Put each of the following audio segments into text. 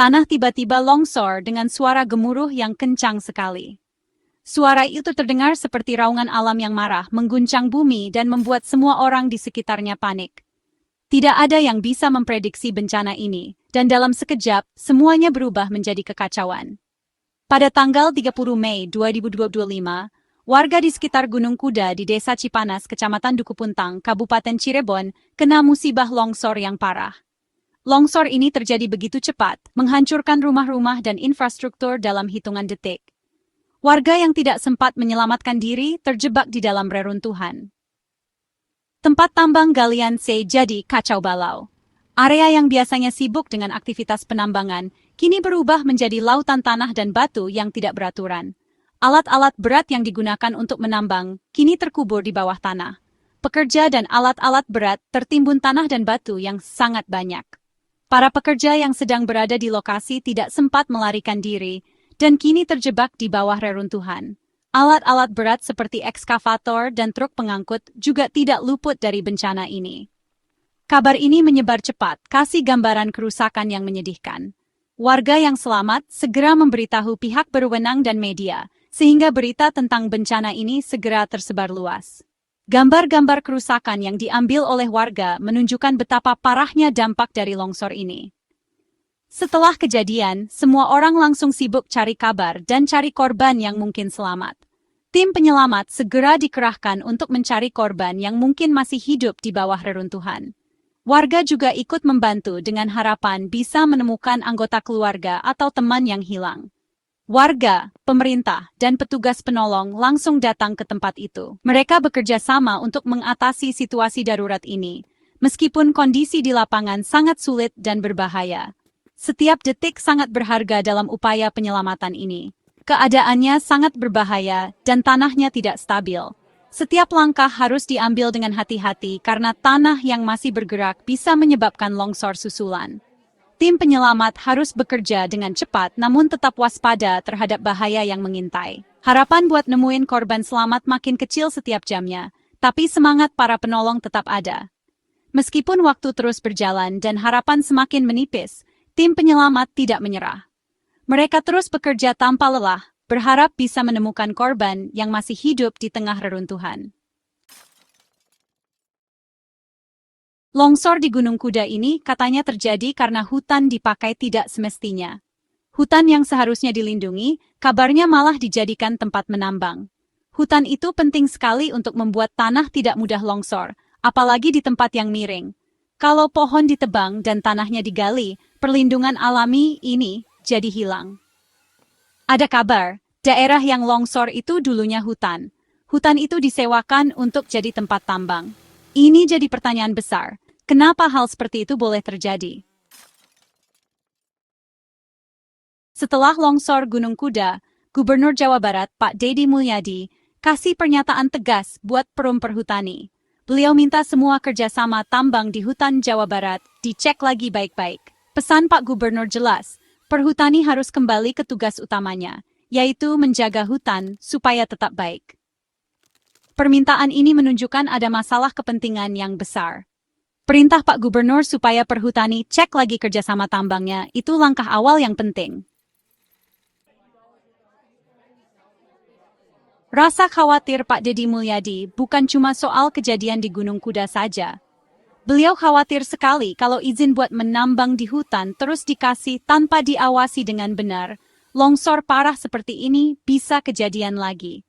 Tanah tiba-tiba longsor dengan suara gemuruh yang kencang sekali. Suara itu terdengar seperti raungan alam yang marah, mengguncang bumi dan membuat semua orang di sekitarnya panik. Tidak ada yang bisa memprediksi bencana ini, dan dalam sekejap, semuanya berubah menjadi kekacauan. Pada tanggal 30 Mei 2025, warga di sekitar Gunung Kuda di Desa Cipanas, Kecamatan Duku Puntang, Kabupaten Cirebon, kena musibah longsor yang parah. Longsor ini terjadi begitu cepat, menghancurkan rumah-rumah dan infrastruktur dalam hitungan detik. Warga yang tidak sempat menyelamatkan diri terjebak di dalam reruntuhan. Tempat tambang galian C jadi kacau balau. Area yang biasanya sibuk dengan aktivitas penambangan, kini berubah menjadi lautan tanah dan batu yang tidak beraturan. Alat-alat berat yang digunakan untuk menambang, kini terkubur di bawah tanah. Pekerja dan alat-alat berat tertimbun tanah dan batu yang sangat banyak. Para pekerja yang sedang berada di lokasi tidak sempat melarikan diri, dan kini terjebak di bawah reruntuhan. Alat-alat berat seperti ekskavator dan truk pengangkut juga tidak luput dari bencana ini. Kabar ini menyebar cepat, kasih gambaran kerusakan yang menyedihkan. Warga yang selamat segera memberitahu pihak berwenang dan media, sehingga berita tentang bencana ini segera tersebar luas. Gambar-gambar kerusakan yang diambil oleh warga menunjukkan betapa parahnya dampak dari longsor ini. Setelah kejadian, semua orang langsung sibuk cari kabar dan cari korban yang mungkin selamat. Tim penyelamat segera dikerahkan untuk mencari korban yang mungkin masih hidup di bawah reruntuhan. Warga juga ikut membantu dengan harapan bisa menemukan anggota keluarga atau teman yang hilang. Warga, pemerintah, dan petugas penolong langsung datang ke tempat itu. Mereka bekerja sama untuk mengatasi situasi darurat ini, meskipun kondisi di lapangan sangat sulit dan berbahaya. Setiap detik sangat berharga dalam upaya penyelamatan ini. Keadaannya sangat berbahaya dan tanahnya tidak stabil. Setiap langkah harus diambil dengan hati-hati karena tanah yang masih bergerak bisa menyebabkan longsor susulan. Tim penyelamat harus bekerja dengan cepat namun tetap waspada terhadap bahaya yang mengintai. Harapan buat nemuin korban selamat makin kecil setiap jamnya, tapi semangat para penolong tetap ada. Meskipun waktu terus berjalan dan harapan semakin menipis, tim penyelamat tidak menyerah. Mereka terus bekerja tanpa lelah, berharap bisa menemukan korban yang masih hidup di tengah reruntuhan. Longsor di Gunung Kuda ini katanya terjadi karena hutan dipakai tidak semestinya. Hutan yang seharusnya dilindungi, kabarnya malah dijadikan tempat menambang. Hutan itu penting sekali untuk membuat tanah tidak mudah longsor, apalagi di tempat yang miring. Kalau pohon ditebang dan tanahnya digali, perlindungan alami ini jadi hilang. Ada kabar, daerah yang longsor itu dulunya hutan. Hutan itu disewakan untuk jadi tempat tambang. Ini jadi pertanyaan besar, kenapa hal seperti itu boleh terjadi? Setelah longsor Gunung Kuda, Gubernur Jawa Barat Pak Deddy Mulyadi kasih pernyataan tegas buat perum perhutani. Beliau minta semua kerjasama tambang di hutan Jawa Barat dicek lagi baik-baik. Pesan Pak Gubernur jelas, perhutani harus kembali ke tugas utamanya, yaitu menjaga hutan supaya tetap baik. Permintaan ini menunjukkan ada masalah kepentingan yang besar. Perintah Pak Gubernur supaya perhutani cek lagi kerjasama tambangnya itu langkah awal yang penting. Rasa khawatir Pak Deddy Mulyadi bukan cuma soal kejadian di Gunung Kuda saja. Beliau khawatir sekali kalau izin buat menambang di hutan terus dikasih tanpa diawasi dengan benar, longsor parah seperti ini bisa kejadian lagi.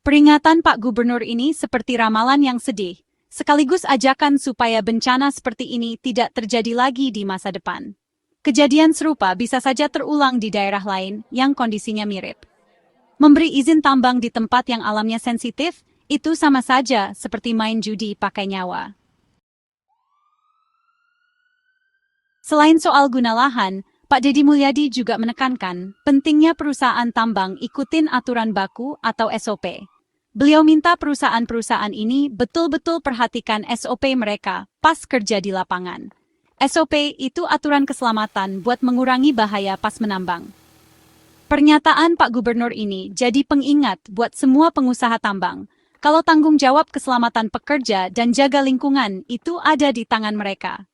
Peringatan Pak Gubernur ini seperti ramalan yang sedih, sekaligus ajakan supaya bencana seperti ini tidak terjadi lagi di masa depan. Kejadian serupa bisa saja terulang di daerah lain yang kondisinya mirip. Memberi izin tambang di tempat yang alamnya sensitif, itu sama saja seperti main judi pakai nyawa. Selain soal guna lahan, Pak Deddy Mulyadi juga menekankan pentingnya perusahaan tambang ikutin aturan baku atau SOP. Beliau minta perusahaan-perusahaan ini betul-betul perhatikan SOP mereka pas kerja di lapangan. SOP itu aturan keselamatan buat mengurangi bahaya pas menambang. Pernyataan Pak Gubernur ini jadi pengingat buat semua pengusaha tambang, kalau tanggung jawab keselamatan pekerja dan jaga lingkungan itu ada di tangan mereka.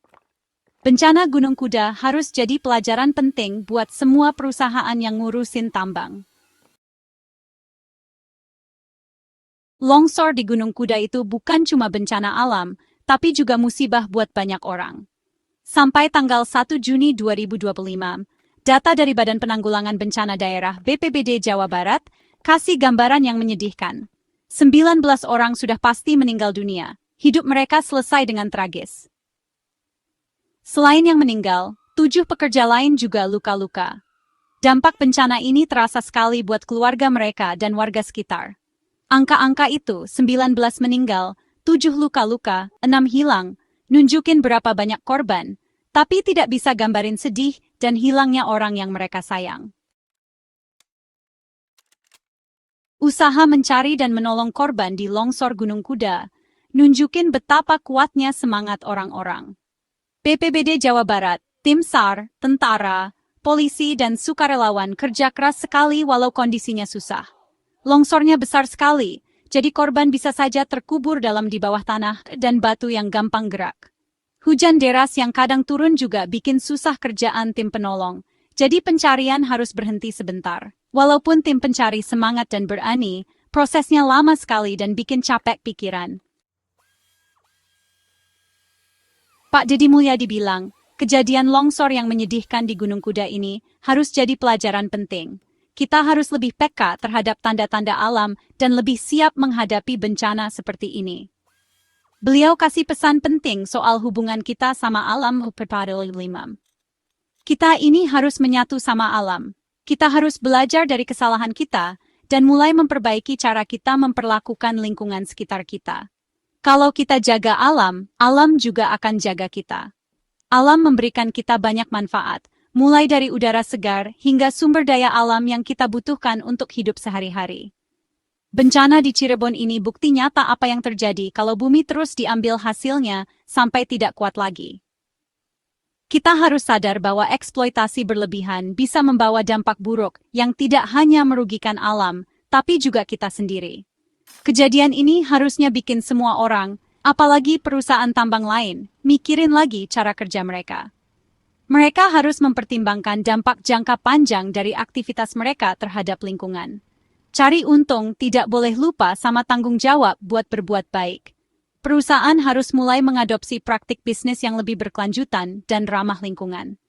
Bencana Gunung Kuda harus jadi pelajaran penting buat semua perusahaan yang ngurusin tambang. Longsor di Gunung Kuda itu bukan cuma bencana alam, tapi juga musibah buat banyak orang. Sampai tanggal 1 Juni 2025, data dari Badan Penanggulangan Bencana Daerah BPBD Jawa Barat kasih gambaran yang menyedihkan. 19 orang sudah pasti meninggal dunia. Hidup mereka selesai dengan tragis. Selain yang meninggal, 7 pekerja lain juga luka-luka. Dampak bencana ini terasa sekali buat keluarga mereka dan warga sekitar. Angka-angka itu, 19 meninggal, 7 luka-luka, 6 hilang, nunjukin berapa banyak korban, tapi tidak bisa gambarin sedih dan hilangnya orang yang mereka sayang. Usaha mencari dan menolong korban di longsor Gunung Kuda nunjukin betapa kuatnya semangat orang-orang. BPBD Jawa Barat, tim SAR, tentara, polisi dan sukarelawan kerja keras sekali walau kondisinya susah. Longsornya besar sekali, jadi korban bisa saja terkubur dalam di bawah tanah dan batu yang gampang gerak. Hujan deras yang kadang turun juga bikin susah kerjaan tim penolong, jadi pencarian harus berhenti sebentar. Walaupun tim pencari semangat dan berani, prosesnya lama sekali dan bikin capek pikiran. Pak Deddy Mulyadi bilang, kejadian longsor yang menyedihkan di Gunung Kuda ini harus jadi pelajaran penting. Kita harus lebih peka terhadap tanda-tanda alam dan lebih siap menghadapi bencana seperti ini. Beliau kasih pesan penting soal hubungan kita sama alam pada 5. Kita ini harus menyatu sama alam. Kita harus belajar dari kesalahan kita dan mulai memperbaiki cara kita memperlakukan lingkungan sekitar kita. Kalau kita jaga alam, alam juga akan jaga kita. Alam memberikan kita banyak manfaat, mulai dari udara segar hingga sumber daya alam yang kita butuhkan untuk hidup sehari-hari. Bencana di Cirebon ini bukti nyata apa yang terjadi kalau bumi terus diambil hasilnya sampai tidak kuat lagi. Kita harus sadar bahwa eksploitasi berlebihan bisa membawa dampak buruk yang tidak hanya merugikan alam, tapi juga kita sendiri. Kejadian ini harusnya bikin semua orang, apalagi perusahaan tambang lain, mikirin lagi cara kerja mereka. Mereka harus mempertimbangkan dampak jangka panjang dari aktivitas mereka terhadap lingkungan. Cari untung tidak boleh lupa sama tanggung jawab buat berbuat baik. Perusahaan harus mulai mengadopsi praktik bisnis yang lebih berkelanjutan dan ramah lingkungan.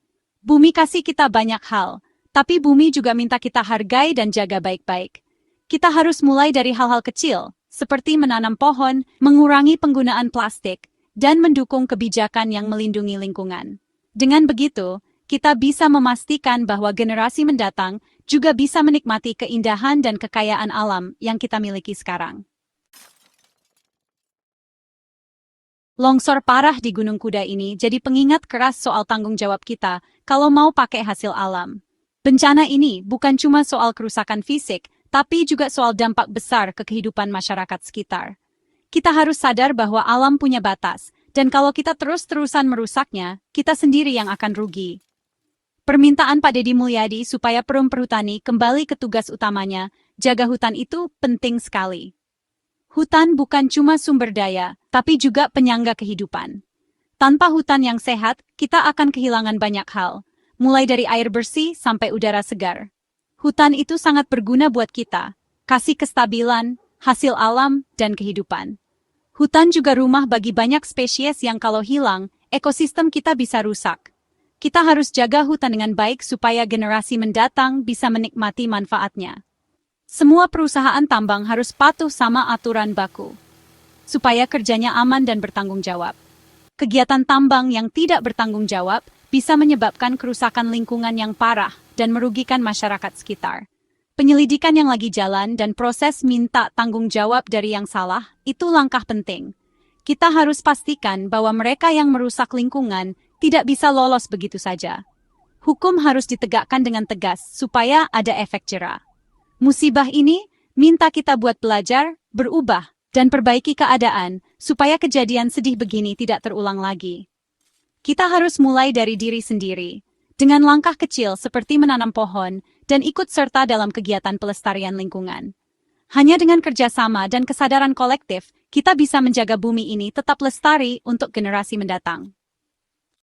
Bumi kasih kita banyak hal, tapi bumi juga minta kita hargai dan jaga baik-baik. Kita harus mulai dari hal-hal kecil, seperti menanam pohon, mengurangi penggunaan plastik, dan mendukung kebijakan yang melindungi lingkungan. Dengan begitu, kita bisa memastikan bahwa generasi mendatang juga bisa menikmati keindahan dan kekayaan alam yang kita miliki sekarang. Longsor parah di Gunung Kuda ini jadi pengingat keras soal tanggung jawab kita kalau mau pakai hasil alam. Bencana ini bukan cuma soal kerusakan fisik, tapi juga soal dampak besar ke kehidupan masyarakat sekitar. Kita harus sadar bahwa alam punya batas, dan kalau kita terus-terusan merusaknya, kita sendiri yang akan rugi. Permintaan Pak Deddy Mulyadi supaya Perum Perhutani kembali ke tugas utamanya, jaga hutan itu penting sekali. Hutan bukan cuma sumber daya, tapi juga penyangga kehidupan. Tanpa hutan yang sehat, kita akan kehilangan banyak hal, mulai dari air bersih sampai udara segar. Hutan itu sangat berguna buat kita, kasih kestabilan, hasil alam, dan kehidupan. Hutan juga rumah bagi banyak spesies yang kalau hilang, ekosistem kita bisa rusak. Kita harus jaga hutan dengan baik supaya generasi mendatang bisa menikmati manfaatnya. Semua perusahaan tambang harus patuh sama aturan baku, supaya kerjanya aman dan bertanggung jawab. Kegiatan tambang yang tidak bertanggung jawab bisa menyebabkan kerusakan lingkungan yang parah dan merugikan masyarakat sekitar. Penyelidikan yang lagi jalan dan proses minta tanggung jawab dari yang salah itu langkah penting. Kita harus pastikan bahwa mereka yang merusak lingkungan tidak bisa lolos begitu saja. Hukum harus ditegakkan dengan tegas supaya ada efek jera. Musibah ini minta kita buat belajar, berubah, dan perbaiki keadaan supaya kejadian sedih begini tidak terulang lagi. Kita harus mulai dari diri sendiri, dengan langkah kecil seperti menanam pohon dan ikut serta dalam kegiatan pelestarian lingkungan. Hanya dengan kerjasama dan kesadaran kolektif, kita bisa menjaga bumi ini tetap lestari untuk generasi mendatang.